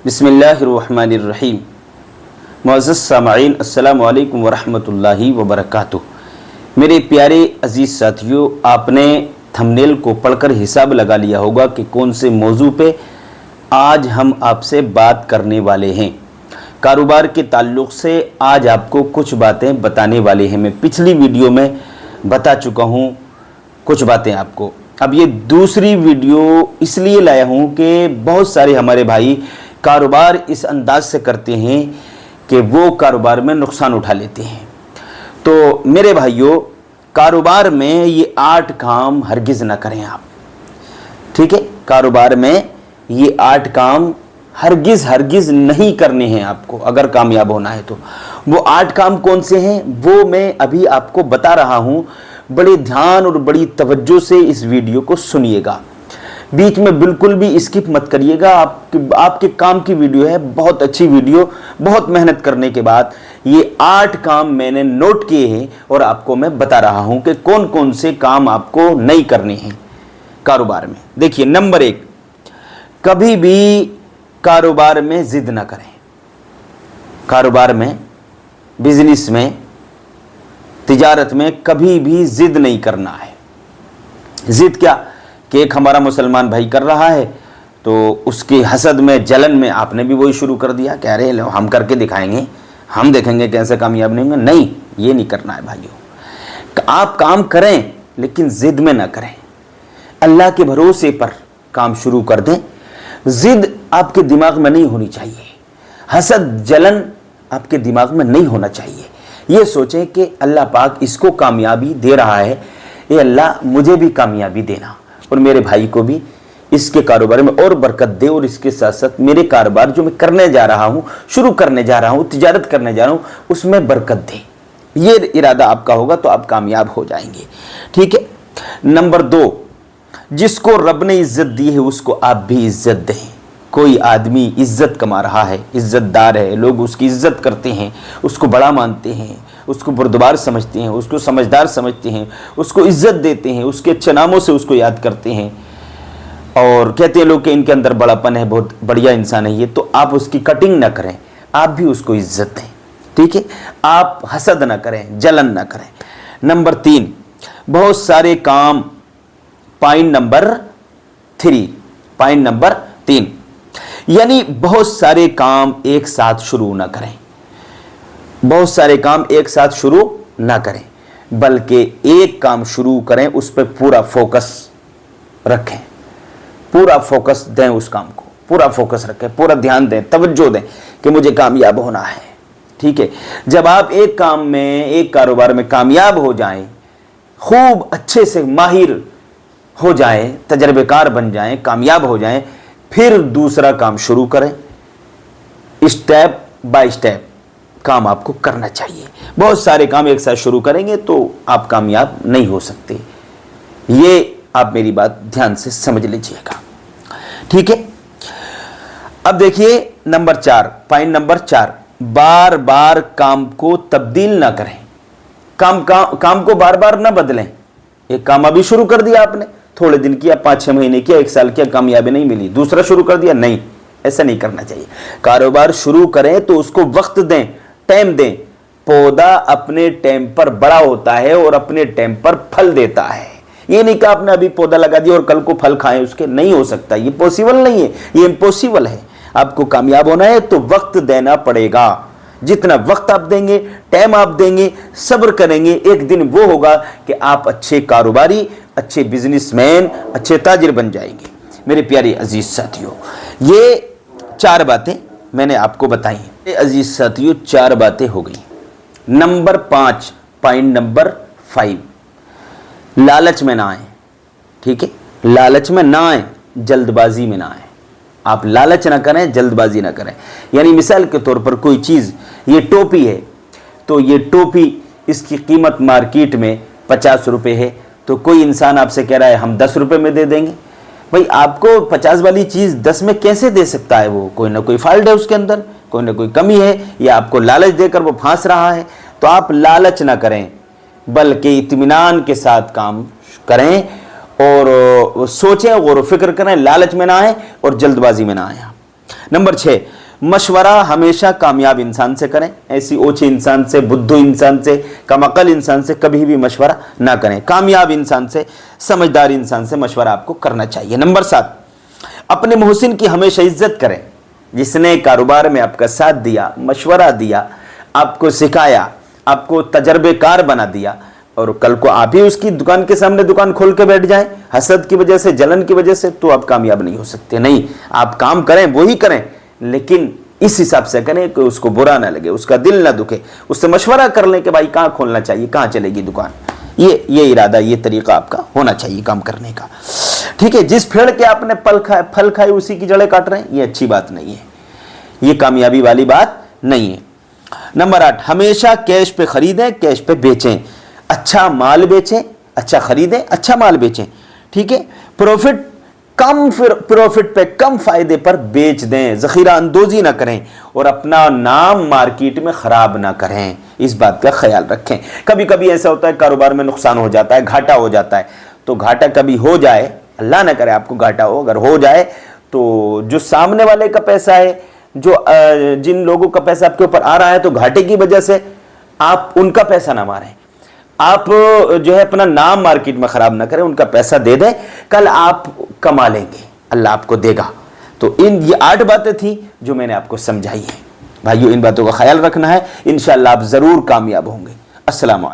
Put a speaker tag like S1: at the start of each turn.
S1: बिस्मिल्लाहिर्रहमानिर्रहीम। मुअज़्ज़ज़ सामईन, अस्सलामु अलैकुम वरहमतुल्लाहि वबरकातुहू। मेरे प्यारे अज़ीज़ साथियों, आपने थंबनेल को पढ़कर हिसाब लगा लिया होगा कि कौन से मौजू पे आज हम आपसे बात करने वाले हैं। कारोबार के ताल्लुक़ से आज आपको कुछ बातें बताने वाले हैं। मैं पिछली वीडियो में बता चुका हूँ कुछ बातें आपको। अब ये दूसरी वीडियो इसलिए लाया हूँ कि बहुत सारे हमारे भाई कारोबार इस अंदाज से करते हैं कि वो कारोबार में नुकसान उठा लेते हैं। तो मेरे भाइयों, कारोबार में ये 8 काम हरगिज़ ना करें आप, ठीक है। कारोबार में ये 8 काम हरगिज़ नहीं करने हैं आपको अगर कामयाब होना है तो। वो 8 काम कौन से हैं वो मैं अभी आपको बता रहा हूँ। बड़े ध्यान और बड़ी तवज्जो से इस वीडियो को सुनिएगा, बीच में बिल्कुल भी स्किप मत करिएगा। आपके काम की वीडियो है, बहुत अच्छी वीडियो। बहुत मेहनत करने के बाद ये 8 काम मैंने नोट किए हैं और आपको मैं बता रहा हूं कि कौन कौन से काम आपको नहीं करने हैं कारोबार में। देखिए, नंबर 1, कभी भी कारोबार में जिद ना करें। कारोबार में, बिजनेस में, तिजारत में कभी भी जिद नहीं करना है। जिद क्या कि एक हमारा मुसलमान भाई कर रहा है तो उसके हसद में, जलन में आपने भी वही शुरू कर दिया, कह रहे हम करके दिखाएंगे, हम देखेंगे कैसे कामयाब नहीं होंगे। नहीं, ये नहीं करना है भाइयों। आप काम करें लेकिन जिद में ना करें। अल्लाह के भरोसे पर काम शुरू कर दें। जिद आपके दिमाग में नहीं होनी चाहिए। हसद, जलन आपके दिमाग में नहीं होना चाहिए। ये सोचें कि अल्लाह पाक इसको कामयाबी दे रहा है, ये अल्लाह मुझे भी कामयाबी देना और मेरे भाई को भी इसके कारोबार में और बरकत दे, और इसके साथ साथ मेरे कारोबार जो मैं करने जा रहा हूँ, शुरू करने जा रहा हूँ, तिजारत करने जा रहा हूँ, उसमें बरकत दे। ये इरादा आपका होगा तो आप कामयाब हो जाएंगे, ठीक है। नंबर 2, जिसको रब ने इज्जत दी है उसको आप भी इज्जत दें। कोई आदमी इज्जत कमा रहा है, इज्जतदार है, लोग उसकी इज्जत करते हैं, उसको बड़ा मानते हैं, उसको बुर्दबार समझते हैं, उसको समझदार समझते हैं, उसको इज्जत देते हैं, उसके अच्छे नामों से उसको याद करते हैं और कहते हैं लोग कि इनके अंदर बड़ापन है, बहुत बढ़िया इंसान है ये। तो आप उसकी कटिंग ना करें, आप भी उसको इज्जत दें, ठीक है। आप हसद ना करें, जलन ना करें। नंबर 3, बहुत सारे काम, पॉइंट नंबर 3, यानी बहुत सारे काम एक साथ शुरू ना करें। बहुत सारे काम एक साथ शुरू ना करें, बल्कि एक काम शुरू करें, उस पर पूरा फोकस रखें, पूरा फोकस दें उस काम को, पूरा फोकस रखें, पूरा ध्यान दें, तवज्जो दें कि मुझे कामयाब होना है, ठीक है। जब आप एक काम में, एक कारोबार में कामयाब हो जाएं, खूब अच्छे से माहिर हो जाएं, तजर्बेकार बन जाएं, कामयाब हो जाएं, फिर दूसरा काम शुरू करें। स्टेप बाय स्टेप काम आपको करना चाहिए। बहुत सारे काम एक साथ शुरू करेंगे तो आप कामयाब नहीं हो सकते। ये आप मेरी बात ध्यान से समझ लीजिएगा, ठीक है। अब देखिए नंबर 4, पॉइंट नंबर 4, बार बार काम को तब्दील ना करें। काम को बार बार ना बदलें। एक काम अभी शुरू कर दिया आपने, थोड़े दिन किया, 5-6 महीने किया, 1 साल किया, कामयाबी नहीं मिली, दूसरा शुरू कर दिया। नहीं, ऐसा नहीं करना चाहिए। कारोबार शुरू करें तो उसको वक्त दें, टाइम दें। पौधा अपने टाइम पर बड़ा होता है और अपने टाइम पर फल देता है। ये नहीं कि आपने अभी पौधा लगा दिया और कल को फल खाएं उसके, नहीं हो सकता, ये पॉसिबल नहीं है, ये इम्पॉसिबल है। आपको कामयाब होना है तो वक्त देना पड़ेगा। जितना वक्त आप देंगे, टाइम आप देंगे, सब्र करेंगे, एक दिन वो होगा कि आप अच्छे कारोबारी, अच्छे बिजनेसमैन, अच्छे ताजिर बन जाएंगे। मेरे प्यारे अजीज साथियों, ये 4 बातें मैंने आपको बताई हैं। अजीज साथियों, 4 बातें हो गई। नंबर 5, पॉइंट नंबर 5, लालच में ना आए, ठीक है। लालच में ना आए, जल्दबाजी में ना आए। आप लालच ना करें, जल्दबाजी ना करें। यानी मिसाल के तौर पर कोई चीज़, ये टोपी है तो ये टोपी, इसकी कीमत मार्केट में 50 रुपये है, तो कोई इंसान आपसे कह रहा है हम 10 रुपये में दे देंगे। भाई, आपको 50 वाली चीज़ 10 में कैसे दे सकता है? वो कोई ना कोई फॉल्ट है उसके अंदर, कोई ना कोई कमी है, या आपको लालच देकर वो फांस रहा है। तो आप लालच ना करें, बल्कि इत्मीनान के साथ काम करें और सोचें, गौर व फिक्र करें, लालच में ना आए और जल्दबाजी में ना आए। नंबर 6, मशवरा हमेशा कामयाब इंसान से करें। ऐसी ओछे इंसान से, बुद्धू इंसान से, कमअकल इंसान से कभी भी मशवरा ना करें। कामयाब इंसान से, समझदार इंसान से मशवरा आपको करना चाहिए। नंबर 7, अपने मोहसिन की हमेशा इज्जत करें। जिसने कारोबार में आपका साथ दिया, मशवरा दिया, आपको सिखाया, आपको तजर्बेकार बना दिया, और कल को आप ही उसकी दुकान के सामने दुकान खोल के बैठ जाएं हसद की वजह से, जलन की वजह से, तो आप कामयाब नहीं हो सकते। नहीं, आप काम करें, वही करें, लेकिन इस हिसाब से करें कि उसको बुरा ना लगे, उसका दिल ना दुखे। उससे मशवरा कर लें कि भाई कहाँ खोलना चाहिए, कहाँ चलेगी दुकान। ये इरादा, ये तरीका आपका होना चाहिए काम करने का। ठीक है, जिस पेड़ के आपने फल खाए उसी की जड़ें काट रहे हैं, ये अच्छी बात नहीं है, ये कामयाबी वाली बात नहीं है। नंबर 8, हमेशा कैश पे खरीदें, कैश पे बेचें। अच्छा माल बेचें, अच्छा खरीदें, अच्छा माल बेचें। ठीक है, प्रॉफिट पे कम फायदे पर बेच दें, जखीरा अंदोजी ना करें, और अपना नाम मार्केट में खराब ना करें, इस बात का ख्याल रखें। कभी कभी ऐसा होता है कारोबार में नुकसान हो जाता है, घाटा हो जाता है। तो घाटा कभी हो जाए, अल्लाह ना करे आपको घाटा हो, अगर हो जाए तो जो सामने वाले का पैसा है, जो जिन लोगों का पैसा आपके ऊपर आ रहा है, तो घाटे की वजह से आप उनका पैसा ना मारें, आप जो है अपना नाम मार्केट में खराब ना करें, उनका पैसा दे दें, कल आप कमा लेंगे, अल्लाह आपको देगा। तो ये 8 बातें थी जो मैंने आपको समझाई है। भाइयों, इन बातों का ख्याल रखना है, इंशाअल्लाह आप जरूर कामयाब होंगे। अस्सलाम वालेकुम।